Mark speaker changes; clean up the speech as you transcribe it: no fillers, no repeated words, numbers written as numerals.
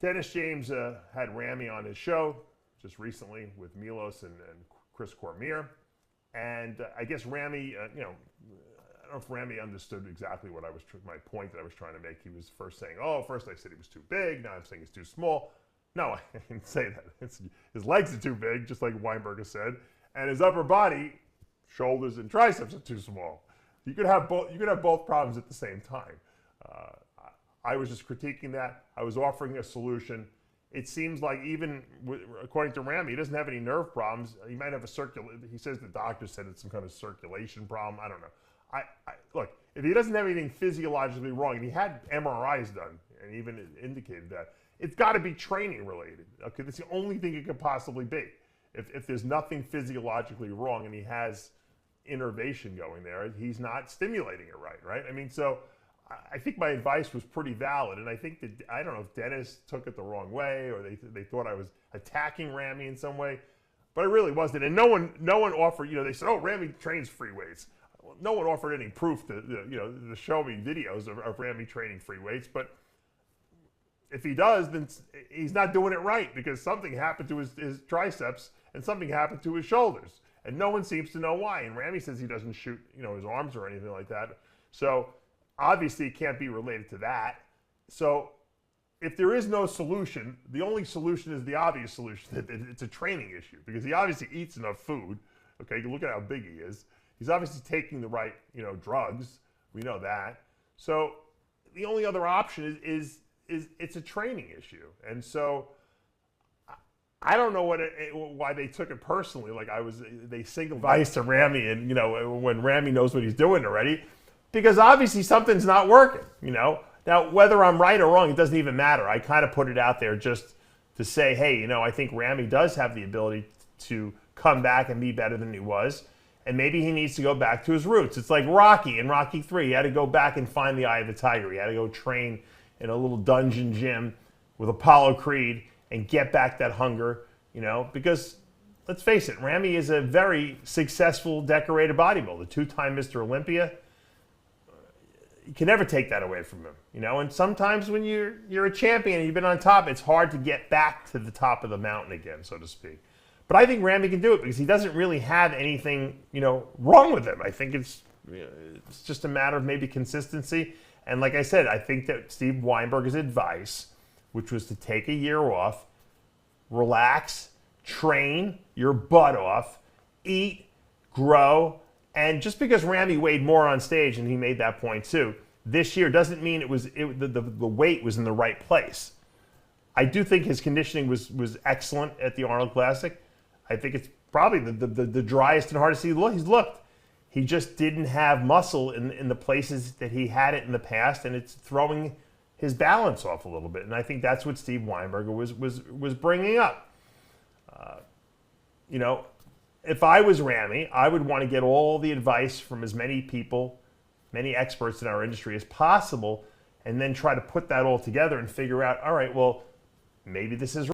Speaker 1: Dennis James had Rami on his show just recently with Milos and Chris Cormier. And I guess Rami, I don't know if Rami understood exactly what my point that I was trying to make. He was first saying, oh, first I said he was too big, now I'm saying he's too small. No, I didn't say that. His legs are too big, just like Weinberger said, and his upper body, shoulders and triceps are too small. You could have both problems at the same time. I was just critiquing that. I was offering a solution. It seems like even according to Rami, he doesn't have any nerve problems. He might have he says the doctor said it's some kind of circulation problem. I don't know. Look, if he doesn't have anything physiologically wrong, and he had MRIs done, and even indicated that, it's got to be training related. Okay, that's the only thing it could possibly be. If there's nothing physiologically wrong and he has innervation going there, he's not stimulating it right? I mean, so I think my advice was pretty valid, and I think that, I don't know if Dennis took it the wrong way or they thought I was attacking Rami in some way, but I really wasn't. And no one offered, they said, oh, Rami trains free weights. Well, no one offered any proof to show me videos of Rami training free weights, but if he does, then he's not doing it right, because something happened to his triceps and something happened to his shoulders, and no one seems to know why. And Rami says he doesn't shoot, his arms or anything like that. So obviously it can't be related to that. So if there is no solution, the only solution is the obvious solution. It's a training issue, because he obviously eats enough food. Okay, you look at how big he is. He's obviously taking the right, drugs. We know that. So the only other option is it's a training issue. And so I don't know why they took it personally. Like they singled vice to Rami, and when Rami knows what he's doing already, because obviously something's not working. Now whether I'm right or wrong, it doesn't even matter. I kind of put it out there just to say, hey, I think Rami does have the ability to come back and be better than he was, and maybe he needs to go back to his roots. It's like Rocky in Rocky 3. He had to go back and find the eye of the tiger. He had to go train in a little dungeon gym with Apollo Creed and get back that hunger, because let's face it, Rami is a very successful, decorated bodybuilder, 2-time Mr. Olympia. You can never take that away from him, and sometimes when you're a champion and you've been on top, it's hard to get back to the top of the mountain again, so to speak. But I think Rami can do it, because he doesn't really have anything, wrong with him. I think it's just a matter of maybe consistency. And like I said, I think that Steve Weinberger's advice, which was to take a year off, relax, train your butt off, eat, grow, and just because Rami weighed more on stage, and he made that point too, this year doesn't mean the weight was in the right place. I do think his conditioning was excellent at the Arnold Classic. I think it's probably the driest and hardest he's looked. He just didn't have muscle in the places that he had it in the past, and it's throwing his balance off a little bit. And I think that's what Steve Weinberger was bringing up. If I was Rami, I would want to get all the advice from as many people, many experts in our industry as possible, and then try to put that all together and figure out, all right, well, maybe this is